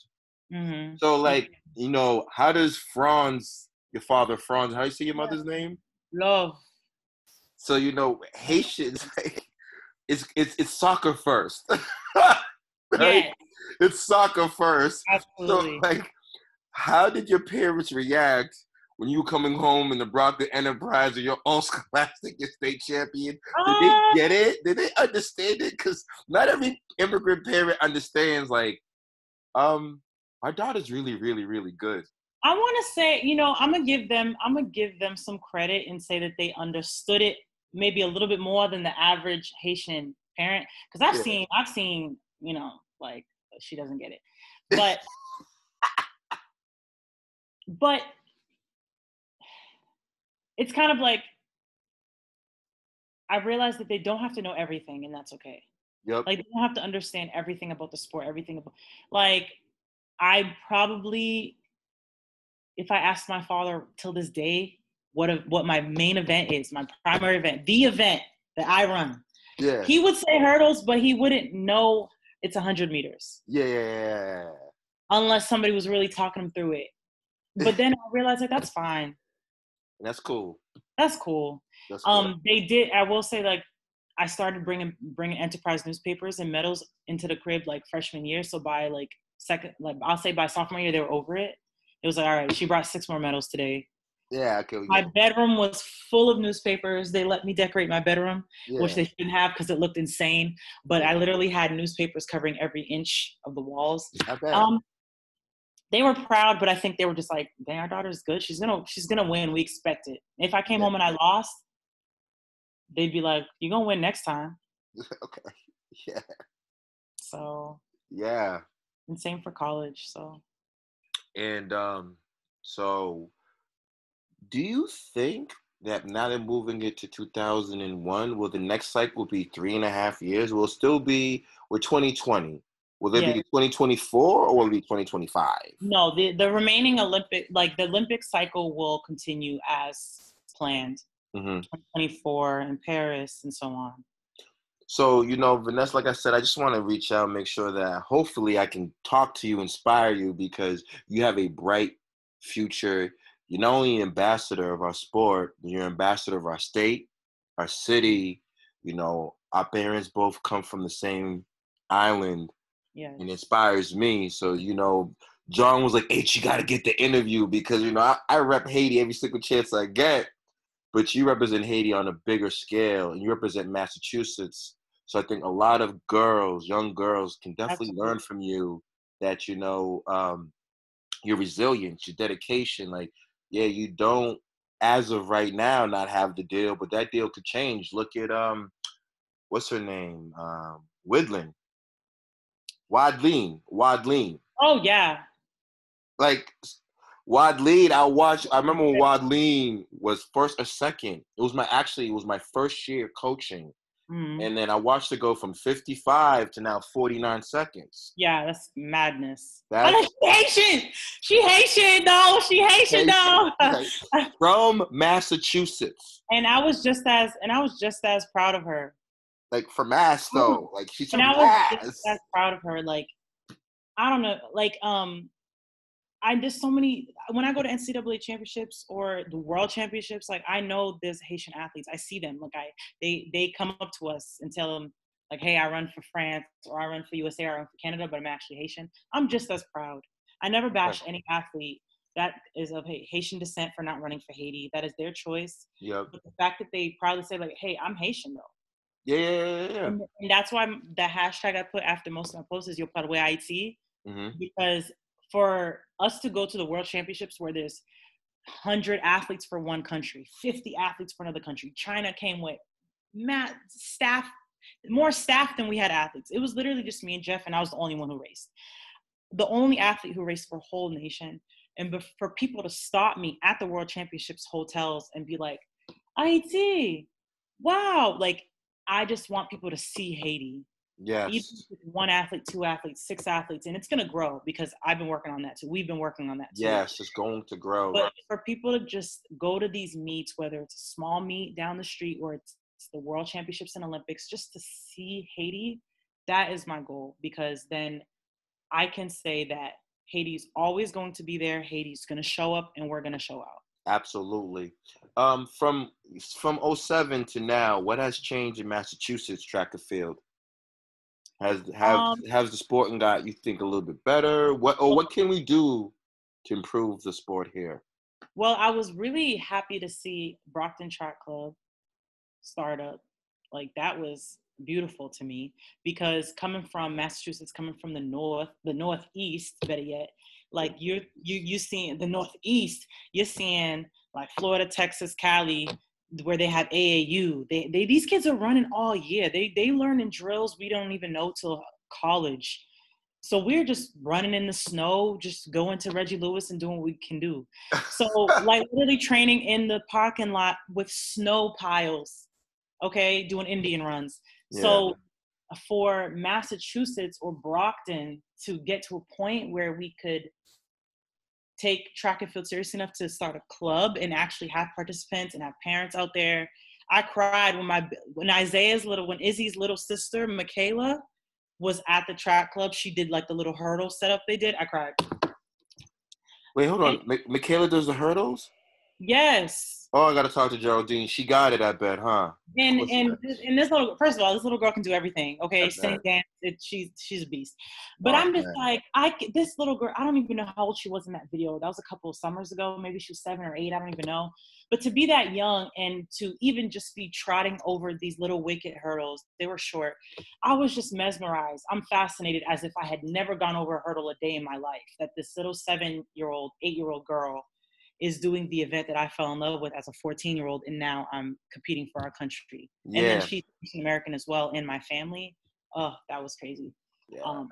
B: Mm-hmm.
A: So, like, you know, how does Franz, your father Franz, how do you say your mother's name?
B: Love.
A: So, you know, Haitians, it's soccer first. Right? Yeah. It's soccer first.
B: Absolutely.
A: So, like, how did your parents react when you were coming home in the Brockton Enterprise or your own scholastic state champion? Did they get it? Did they understand it? Because not every immigrant parent understands, like, our daughter's really, really, really good.
B: I want to say, you know, I'm gonna give them some credit and say that they understood it maybe a little bit more than the average Haitian parent, because I've
A: Yeah.
B: seen, you know, like she doesn't get it, but but it's kind of like I realized that they don't have to know everything, and that's okay.
A: Yep.
B: Like they don't have to understand everything about the sport, everything about like I probably, if I asked my father till this day what my main event is, my primary event, the event that I run,
A: Yeah.
B: he would say hurdles, but he wouldn't know it's 100 meters
A: Yeah.
B: unless somebody was really talking him through it. But then I realized like that's fine.
A: That's cool.
B: That's cool.
A: That's good.
B: They did. I will say like I started bringing Enterprise newspapers and medals into the crib like freshman year. So by like I'll say by sophomore year they were over it. It was like, all right, she brought 6 more medals today.
A: Yeah, okay.
B: My bedroom was full of newspapers. They let me decorate my bedroom, which they shouldn't have because it looked insane. But I literally had newspapers covering every inch of the walls.
A: I bet.
B: They were proud, but I think they were just like, "Dang, our daughter's good. She's gonna win. We expect it." If I came home and I lost, they'd be like, "You're gonna win next time."
A: Okay. Yeah.
B: So
A: Yeah.
B: and same for college. So
A: And so do you think that now they're moving it to 2001, will the next cycle be 3.5 years? Will it still be, we're 2020? Will it
B: yeah,
A: be 2024 or will it be 2025?
B: no, the remaining the Olympic cycle will continue as planned.
A: Mm-hmm.
B: 2024 in Paris and so on.
A: So, Vanessa, like I said, I just want to reach out and make sure that hopefully I can talk to you, inspire you, because you have a bright future. You're not only an ambassador of our sport, you're an ambassador of our state, our city. Our parents both come from the same island,
B: Yes.
A: and inspires me. So, John was like, hey, you got to get the interview because, I rep Haiti every single chance I get, but you represent Haiti on a bigger scale and you represent Massachusetts. So I think a lot of young girls can definitely learn from you that, your resilience, your dedication. Like, yeah, you don't, as of right now, not have the deal, but that deal could change. Look at, what's her name? Widlin. Wadleen.
B: Oh yeah.
A: Like Wadleen, I remember when Wadleen was first or second. It was my first year coaching.
B: Mm-hmm.
A: And then I watched it go from 55 to now 49 seconds.
B: Yeah, that's madness.
A: That's
B: Haitian. She Haitian though. She Haitian though.
A: From Massachusetts.
B: And I was just as proud of her.
A: Like for Mass though. Like she's from
B: Mass.
A: I was
B: just as proud of her. Like I don't know. Like there's so many, when I go to NCAA championships or the world championships, like I know there's Haitian athletes. I see them. Like they come up to us and tell them like, hey, I run for France or I run for USA or I run for Canada, but I'm actually Haitian. I'm just as proud. I never bash any athlete that is of Haitian descent for not running for Haiti. That is their choice.
A: Yep.
B: But the fact that they proudly say like, hey, I'm Haitian though.
A: Yeah.
B: And that's why the hashtag I put after most of my posts is Yo Padwe Haiti.
A: Mm-hmm.
B: Because for us to go to the world championships where there's 100 athletes for one country, 50 athletes for another country. China came with more staff than we had athletes. It was literally just me and Jeff, and I was the only one who raced. The only athlete who raced for a whole nation. And for people to stop me at the world championships hotels and be like, Haiti, wow. Like, I just want people to see Haiti.
A: Yes.
B: Even with 1 athlete, 2 athletes, 6 athletes, and it's going to grow because I've been working on that too. We've been working on that too.
A: Yes, it's going to grow.
B: But for people to just go to these meets, whether it's a small meet down the street or it's the World Championships and Olympics, just to see Haiti, that is my goal, because then I can say that Haiti's always going to be there. Haiti's going to show up, and we're going to show out.
A: Absolutely. From 07 to now, what has changed in Massachusetts track and field? Has the sport got, you think, a little bit better? What can we do to improve the sport here?
B: Well, I was really happy to see Brockton Track Club start up. Like that was beautiful to me, because coming from Massachusetts, coming from the Northeast, better yet, like you seeing the Northeast, you're seeing like Florida, Texas, Cali, where they have AAU. These kids are running all year. They learn in drills we don't even know till college. So we're just running in the snow, just going to Reggie Lewis and doing what we can do. So like literally training in the parking lot with snow piles, okay, doing Indian runs.
A: Yeah.
B: So for Massachusetts or Brockton to get to a point where we could take track and field serious enough to start a club and actually have participants and have parents out there. I cried when Izzy's little sister, Michaela, was at the track club. She did like the little hurdle setup they did. I cried.
A: Wait, hold on. Michaela does the hurdles?
B: Yes.
A: Oh, I got to talk to Geraldine. She got it, I bet, huh?
B: And this little, first of all, this little girl can do everything. Okay, sing, dance. She's a beast. But I'm just like, this little girl. I don't even know how old she was in that video. That was a couple of summers ago. Maybe she was 7 or 8. I don't even know. But to be that young and to even just be trotting over these little wicket hurdles, they were short. I was just mesmerized. I'm fascinated as if I had never gone over a hurdle a day in my life. That this little 7-year-old, 8-year-old girl is doing the event that I fell in love with as a 14-year-old, and now I'm competing for our country. Yeah. And then she's American as well in my family. Oh, that was crazy. Yeah.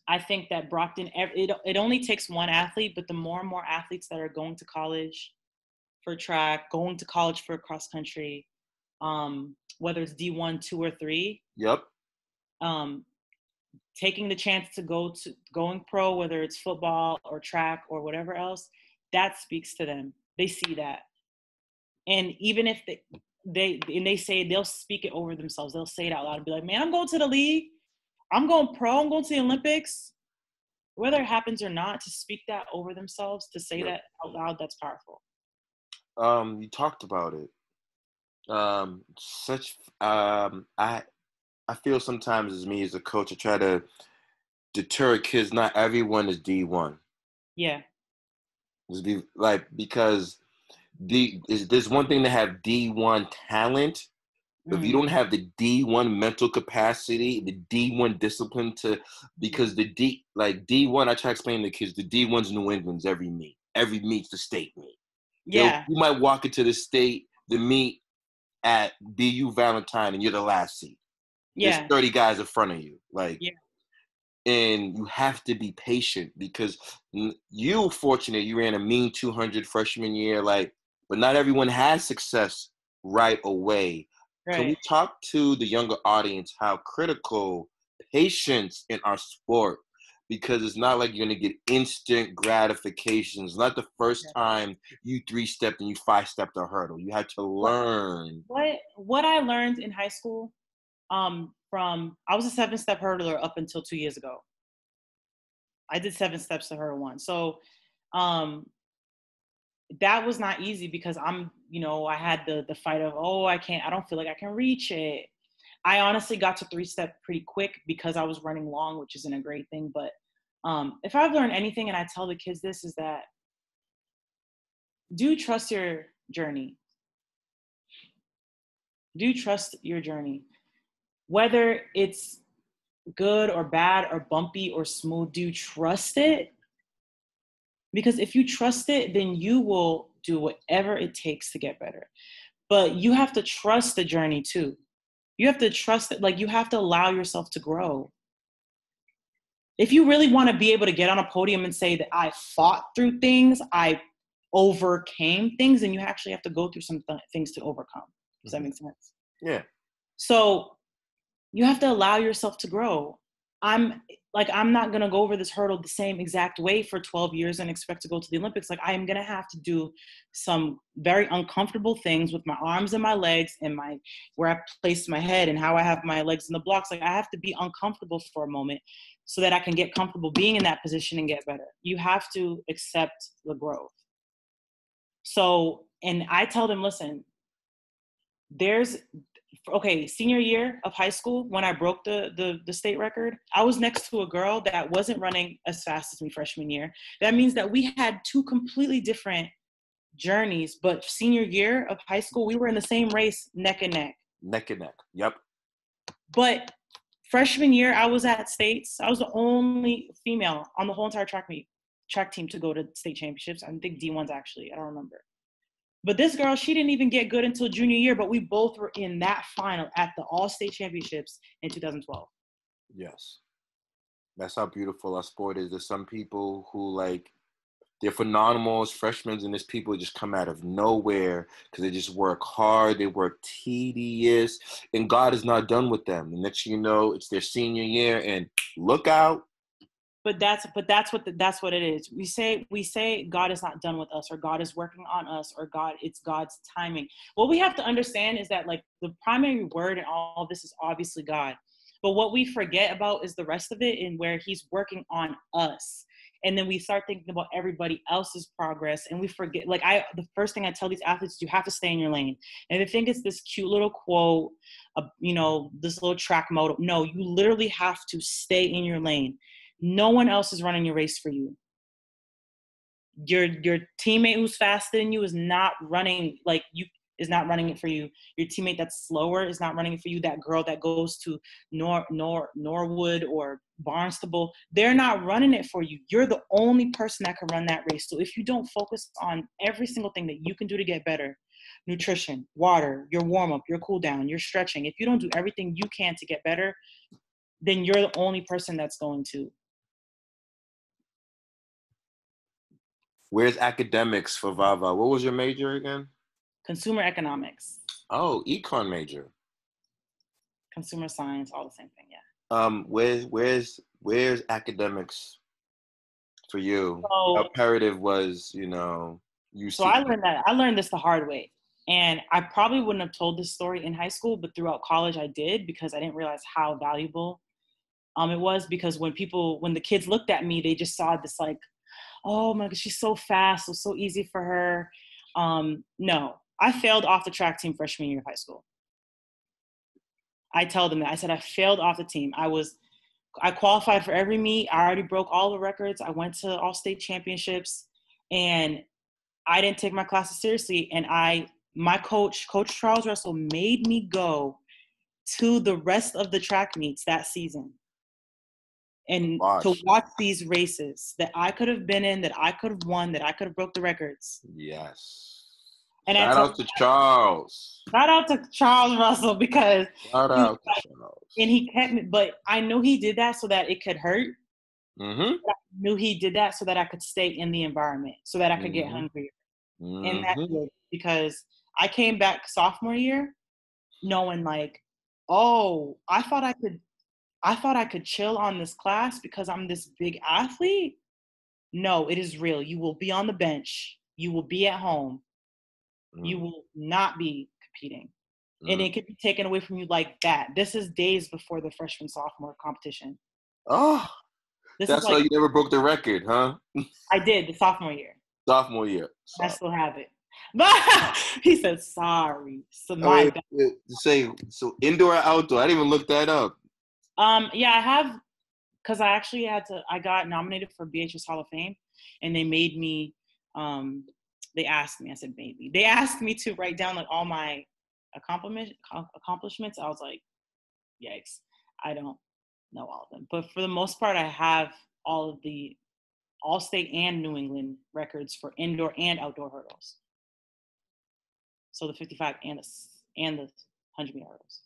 B: I think that Brockton, it only takes one athlete, but the more and more athletes that are going to college for track, going to college for cross country, whether it's D1, 2, or 3.
A: Yep.
B: Taking the chance to going pro, whether it's football or track or whatever else, that speaks to them. They see that. And even if they say, they'll speak it over themselves. They'll say it out loud and be like, man, I'm going to the league. I'm going pro. I'm going to the Olympics. Whether it happens or not, to speak that over themselves, to say that out loud, that's powerful.
A: You talked about it. I feel sometimes as me as a coach, I try to deter kids. Not everyone is D1.
B: Yeah.
A: Because there's one thing to have D1 talent, but if you don't have the D1 mental capacity, the D1 discipline because the D1, I try to explain to kids, the D1's New England's every meet's the state meet.
B: Yeah.
A: You might walk into the meet at BU Valentine and you're the last seat.
B: Yeah.
A: There's 30 guys in front of you. And you have to be patient because you fortunate you ran a mean 200 freshman year, but not everyone has success right away. Right. Can we talk to the younger audience how critical patience in our sport, because it's not like you're going to get instant gratification. It's not the first time you 3-stepped and you 5-stepped a hurdle. You had to learn.
B: What I learned in high school, I was a 7-step hurdler up until 2 years ago. I did 7 steps to hurdle 1. So that was not easy because I had the fight of, I don't feel like I can reach it. I honestly got to 3-step pretty quick because I was running long, which isn't a great thing. But if I've learned anything, and I tell the kids this, is that do trust your journey. Do trust your journey. Whether it's good or bad or bumpy or smooth, do trust it. Because if you trust it, then you will do whatever it takes to get better. But you have to trust the journey too. You have to trust it. You have to allow yourself to grow. If you really want to be able to get on a podium and say that I fought through things, I overcame things, then you actually have to go through some things to overcome. Does that make sense?
A: Yeah.
B: So you have to allow yourself to grow. I'm not going to go over this hurdle the same exact way for 12 years and expect to go to the Olympics. I am going to have to do some very uncomfortable things with my arms and my legs and where I place my head and how I have my legs in the blocks. I have to be uncomfortable for a moment so that I can get comfortable being in that position and get better. You have to accept the growth. So, and I tell them, listen, senior year of high school, when I broke the state record, I was next to a girl that wasn't running as fast as me freshman year. That means that we had 2 completely different journeys, but senior year of high school, we were in the same race, neck and neck.
A: Neck and neck, yep.
B: But freshman year, I was at states. I was the only female on the whole entire track team to go to state championships. I think D1s actually, I don't remember. But this girl, she didn't even get good until junior year, but we both were in that final at the All-State Championships in 2012.
A: Yes. That's how beautiful our sport is. There's some people who like they're phenomenal as freshmen, and there's people who just come out of nowhere because they just work hard, they work tedious, and God is not done with them. And next thing you know, it's their senior year, and look out.
B: That's what it is. We say God is not done with us, or God is working on us, or it's God's timing. What we have to understand is that like the primary word in all of this is obviously God. But what we forget about is the rest of it and where he's working on us. And then we start thinking about everybody else's progress, and we forget. The first thing I tell these athletes is you have to stay in your lane. And they think it's this cute little quote, this little track motto. No, you literally have to stay in your lane. No one else is running your race for you. Your teammate who's faster than you is not running it for you. Your teammate that's slower is not running it for you. That girl that goes to Norwood or Barnstable, they're not running it for you. You're the only person that can run that race. So if you don't focus on every single thing that you can do to get better, nutrition, water, your warm-up, your cool down, your stretching, if you don't do everything you can to get better, then you're the only person that's going to.
A: Where's academics for Vava? What was your major again?
B: Consumer economics.
A: Oh, econ major.
B: Consumer science, all the same thing, yeah.
A: Where's academics for you?
B: So,
A: How imperative was, you
B: So I learned this the hard way. And I probably wouldn't have told this story in high school, but throughout college I did, because I didn't realize how valuable it was. Because when the kids looked at me, they just saw this like, oh my God, she's so fast. It was so easy for her. No, I failed off the track team freshman year of high school. I tell them that. I said I failed off the team. I qualified for every meet. I already broke all the records. I went to all-state championships, and I didn't take my classes seriously. And my coach Charles Russell, made me go to the rest of the track meets that season. And to watch these races that I could have been in, that I could have won, that I could have broke the records.
A: Yes.
B: And
A: Shout out to Charles.
B: Shout out to Charles Russell, because
A: shout out to Charles.
B: And he kept me, but I knew he did that so that it could hurt.
A: Mm-hmm.
B: I knew he did that so that I could stay in the environment, so that I could get hungrier.
A: Mm-hmm.
B: And that's good, because I came back sophomore year knowing like, oh, I thought I could chill on this class because I'm this big athlete. No, it is real. You will be on the bench. You will be at home. You will not be competing. And it could be taken away from you like that. This is days before the freshman sophomore competition.
A: Oh, that's why you never broke the record, huh?
B: I did the sophomore year.
A: Sophomore year.
B: I still have it. But he said sorry. So
A: so indoor or outdoor? I didn't even look that up.
B: Yeah, I have, because I got nominated for BHS Hall of Fame, and they made me they asked me, I said maybe. They asked me to write down like all my accomplishments. I was like, yikes, I don't know all of them. But for the most part, I have all of the All-State and New England records for indoor and outdoor hurdles. So the 55 and the 100-meter hurdles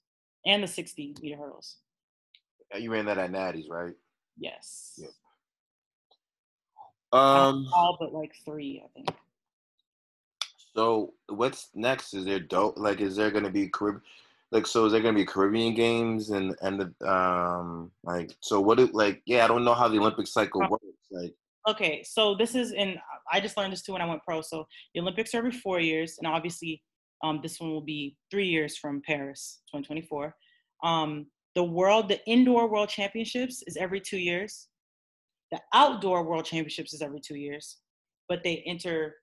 B: and the 60-meter hurdles.
A: You ran that at Natty's, right?
B: Yes.
A: Yep.
B: All but like 3, I think.
A: So what's next? Is there is there gonna be Caribbean? So is there gonna be Caribbean games and the I don't know how the Olympic cycle works.
B: Okay, so this is I just learned this too when I went pro. So the Olympics are every 4 years, and obviously this one will be 3 years from Paris, 2024. The indoor world championships is every 2 years. The outdoor world championships is every 2 years, but they're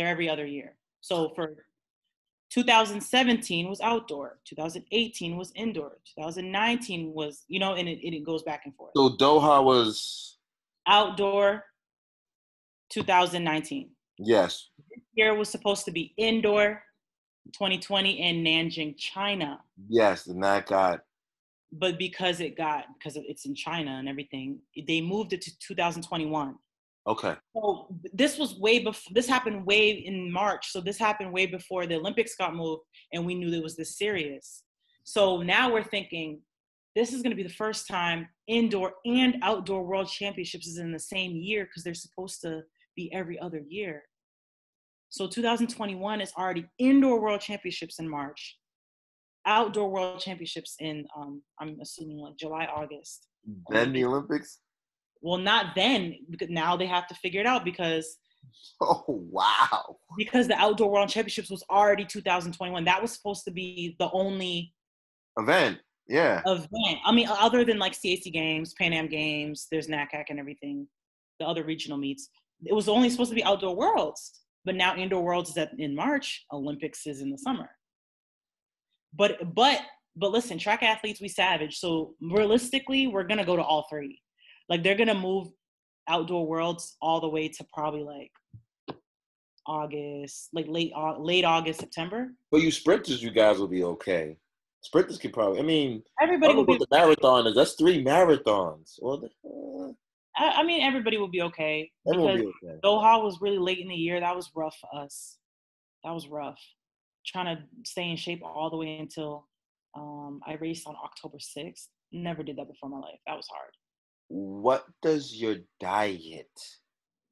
B: every other year. So for 2017 was outdoor, 2018 was indoor, 2019 was, and it goes back and forth.
A: So Doha was
B: outdoor, 2019.
A: Yes.
B: This year was supposed to be indoor, 2020 in Nanjing, China.
A: Yes, and that got.
B: But because it's in China and everything, they moved it to 2021.
A: Okay.
B: So this was way before. This happened way in March. So this happened way before the Olympics got moved, and we knew it was this serious. So now we're thinking, this is going to be the first time indoor and outdoor world championships is in the same year because they're supposed to be every other year. So 2021 is already indoor world championships in March, outdoor world championships in I'm assuming like July, August, or
A: Then the
B: maybe,
A: Olympics.
B: well, not then, because now they have to figure it out
A: Oh wow.
B: because the outdoor world championships was already 2021. That was supposed to be the only
A: Event. Yeah.
B: event. I mean, other than like CAC games, Pan Am games, there's NACAC and everything, the other regional meets. It was only supposed to be outdoor worlds, but now indoor worlds is in March. Olympics is in the summer. But listen, track athletes, we savage. So realistically, we're gonna go to all three. Like they're gonna move outdoor worlds all the way to probably like August, like late August, September.
A: But you sprinters, you guys will be okay. Sprinters can probably. I mean, I
B: Everybody
A: don't know
B: will
A: what
B: be.
A: the marathon is. That's 3 marathons. Well,
B: I mean, everybody will be okay
A: everyone
B: because
A: will be okay.
B: Doha was really late in the year. That was rough for us. That was rough. Trying to stay in shape all the way until I raced on October 6th. Never did that before in my life. That was hard.
A: What does your diet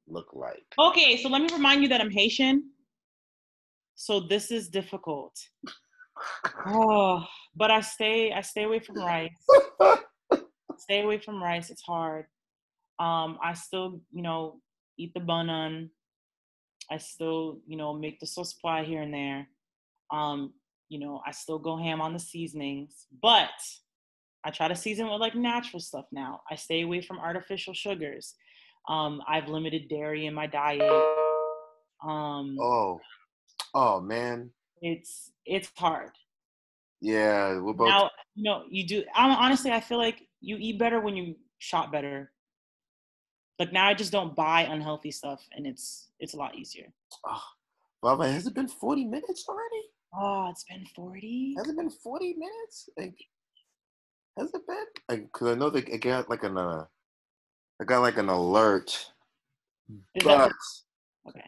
A: look like?
B: Okay, so let me remind you that I'm Haitian. So this is difficult. Oh, but I stay away from rice. Stay away from rice. It's hard. I still, eat the banan. I still, make the sauce pie here and there. I still go ham on the seasonings, but I try to season with like natural stuff now. I stay away from artificial sugars. I've limited dairy in my diet.
A: Oh, oh man.
B: It's hard.
A: Yeah, we're both.
B: Now, you do. Honestly, I feel like you eat better when you shop better. Like now, I just don't buy unhealthy stuff, and it's a lot easier.
A: Oh, Baba, has it been 40 minutes already?
B: Oh, it's been 40.
A: Has it been 40 minutes? Like, has it been? Like, cause I know that I got like an alert,
B: Is that
A: but
B: okay?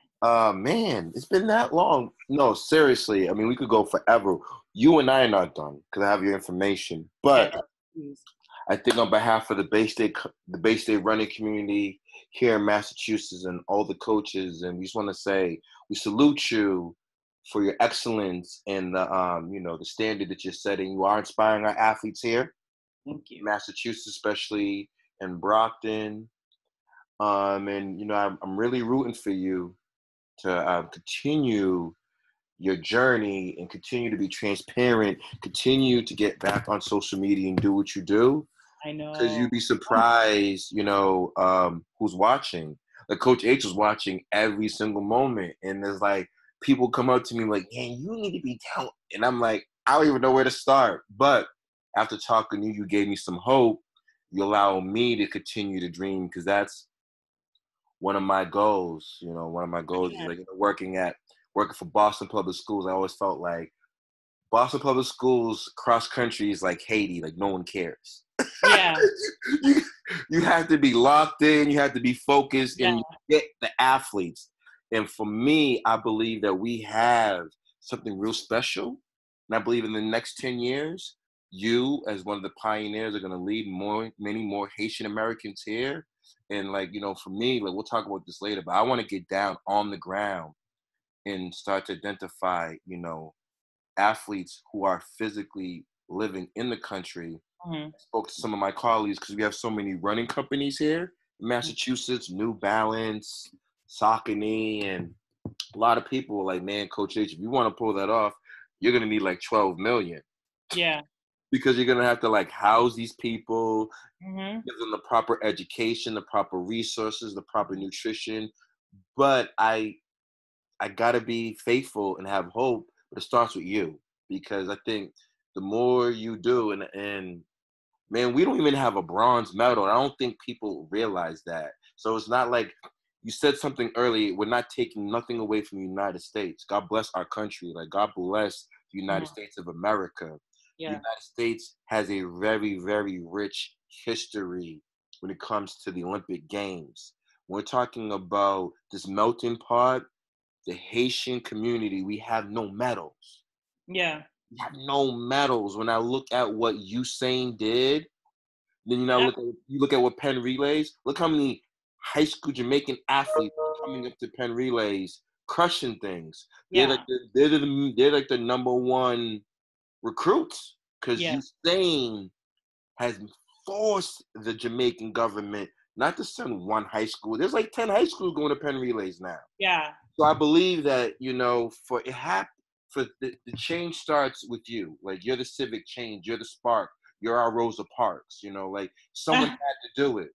A: man, it's been that long. No, seriously. I mean, we could go forever. You and I are not done because I have your information.
B: Okay.
A: But I think on behalf of the Bay State running community here in Massachusetts and all the coaches, and we just want to say we salute you for your excellence and the standard that you're setting. You are inspiring our athletes here,
B: Thank you.
A: Massachusetts, especially in Brockton. And I'm really rooting for you to continue your journey and continue to be transparent, continue to get back on social media and do what you do.
B: I know.
A: Because you'd be surprised, who's watching. Like Coach H was watching every single moment. And there's like people come up to me like, man, you need to be down. And I'm like, I don't even know where to start. But after talking to you, you gave me some hope. You allow me to continue to dream because that's one of my goals. One of my goals is like working for Boston Public Schools. I always felt like Boston Public Schools cross country is like Haiti, like no one cares.
B: Yeah.
A: you have to be locked in, you have to be focused,
B: Yeah.
A: and you get the athletes. And for me, I believe that we have something real special. And I believe in the next 10 years, you as one of the pioneers are going to lead many more Haitian Americans here. And for me, we'll talk about this later, but I want to get down on the ground and start to identify, athletes who are physically living in the country.
B: Mm-hmm.
A: I spoke to some of my colleagues because we have so many running companies here in Massachusetts, New Balance, Saucony, and a lot of people were like, man, Coach H, if you want to pull that off, you're going to need like 12 million.
B: Yeah.
A: Because you're going to have to like house these people,
B: Mm-hmm.
A: give them the proper education, the proper resources, the proper nutrition. But I got to be faithful and have hope, but it starts with you. Because I think the more you do, and man, we don't even have a bronze medal. I don't think people realize that. So it's not like you said something earlier. We're not taking nothing away from the United States. God bless our country. Like God bless the United States of America.
B: Yeah.
A: The United States has a very, very rich history when it comes to the Olympic Games. we're talking about this melting pot, the Haitian community, we have no medals.
B: Yeah.
A: We have no medals. When I look at what Usain did, then you look at what Penn Relays. Look how many high school Jamaican athletes are coming up to Penn Relays, crushing things.
B: Yeah.
A: They're like the number one recruits because
B: Yeah.
A: Usain has forced the Jamaican government not to send one high school. There's like 10 high schools going to Penn Relays now.
B: Yeah.
A: So I believe that, the change starts with you. Like, you're the civic change, you're the spark, you're our Rosa Parks, like someone had to do it.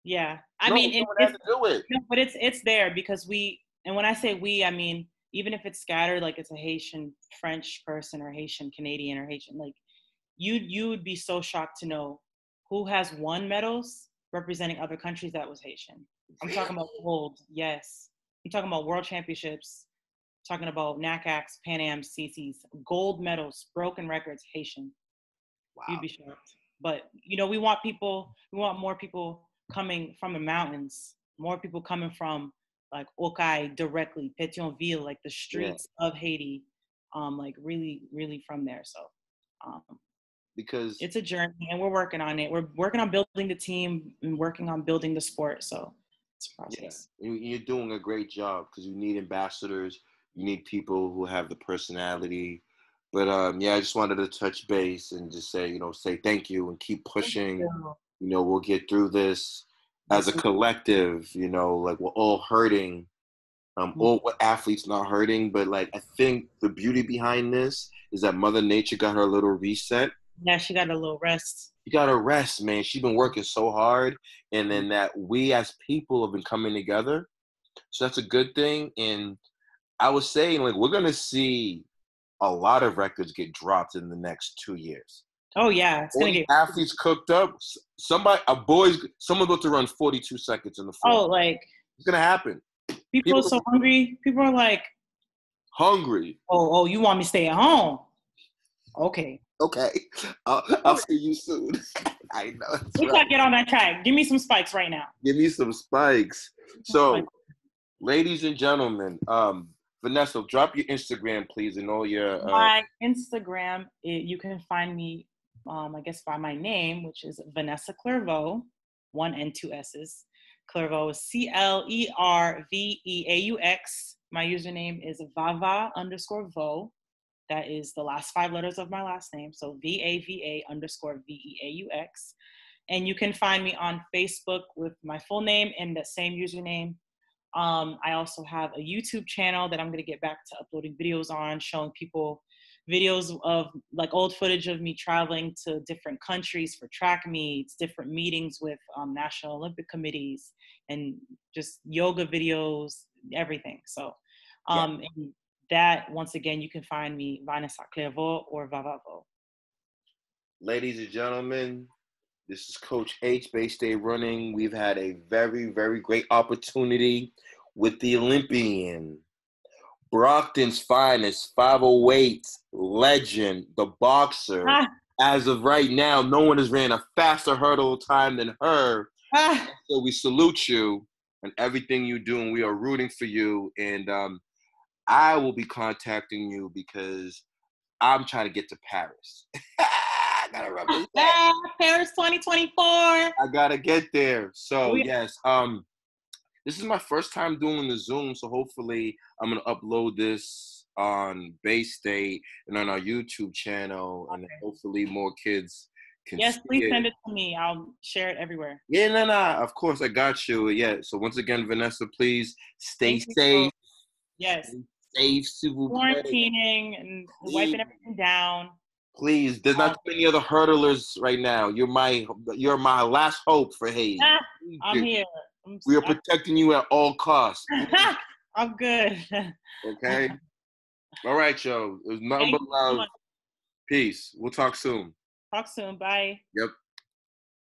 B: Yeah.
A: Someone had to do it.
B: No, but it's there because and when I say we, I mean, even if it's scattered, like it's a Haitian French person or Haitian Canadian or Haitian, like you would be so shocked to know who has won medals representing other countries that was Haitian. I'm talking about gold, yes. I'm talking about world championships, talking about NACACs, Pan Ams, CCs, gold medals, broken records, Haitian.
A: Wow.
B: You'd be shocked. But we want more people coming from the mountains, more people coming from like Okai directly, Pétionville, like the streets of Haiti, like really, really from there. So
A: because
B: it's a journey and we're working on it. We're working on building the team and working on building the sport. So it's a process.
A: Yeah, you're doing a great job because you need ambassadors, you need people who have the personality. But I just wanted to touch base and just say thank you and keep pushing. We'll get through this as a collective. Like, we're all hurting. All athletes not hurting, but like, I think the beauty behind this is that Mother Nature got her little reset.
B: Yeah, she got a little rest.
A: She got to rest, man. She's been working so hard, and then that we as people have been coming together. So that's a good thing. And I was saying, like, we're gonna see a lot of records get dropped in the next 2 years.
B: Oh yeah, it's gonna get
A: athletes cooked up. Someone's about to run 42 seconds in the floor.
B: Oh, like
A: it's gonna happen.
B: People are so hungry. People are like
A: hungry.
B: Oh, you want me to stay at home? Okay.
A: I'll see you soon. I know.
B: We gotta get on that track. Give me some spikes right now.
A: Give me some spikes. So, ladies and gentlemen, Vanessa, drop your Instagram, please, and all your.
B: My Instagram, you can find me, I guess, by my name, which is Vanessa Clairvaux, 1 and 2 S's. Clairvaux is CLERVEAUX. My username is Vava_Vo. That is the last 5 letters of my last name. So VAVA_VEAUX. And you can find me on Facebook with my full name and the same username. I also have a YouTube channel that I'm going to get back to uploading videos on, showing people videos of like old footage of me traveling to different countries for track meets, different meetings with National Olympic committees, and just yoga videos, everything. So, and that, once again, you can find me Vanessa Clairvaux or Vavavo.
A: Ladies and gentlemen, this is Coach H, Bay State Running. We've had a very, very great opportunity with the Olympian, Brockton's finest, 508 legend, the boxer. As of right now, no one has ran a faster hurdle time than her. So we salute you and everything you do, and we are rooting for you. And I will be contacting you because I'm trying to get to Paris. I gotta represent.
B: Paris 2024.
A: I gotta get there. So yes, this is my first time doing the Zoom, so hopefully I'm gonna upload this on Bay State and on our YouTube channel, and hopefully more kids can see
B: please send it to me. I'll share it everywhere.
A: Yeah, no, of course, I got you. Yeah, so once again, Vanessa, please stay safe.
B: Yes.
A: Stay safe,
B: quarantining and wiping everything down.
A: Please, there's not too many other hurdlers right now. You're my last hope for Haiti.
B: I'm here.
A: We are protecting you at all costs.
B: I'm good.
A: Okay. All right, yo. It was nothing but love. Peace. We'll talk soon.
B: Talk soon. Bye.
A: Yep.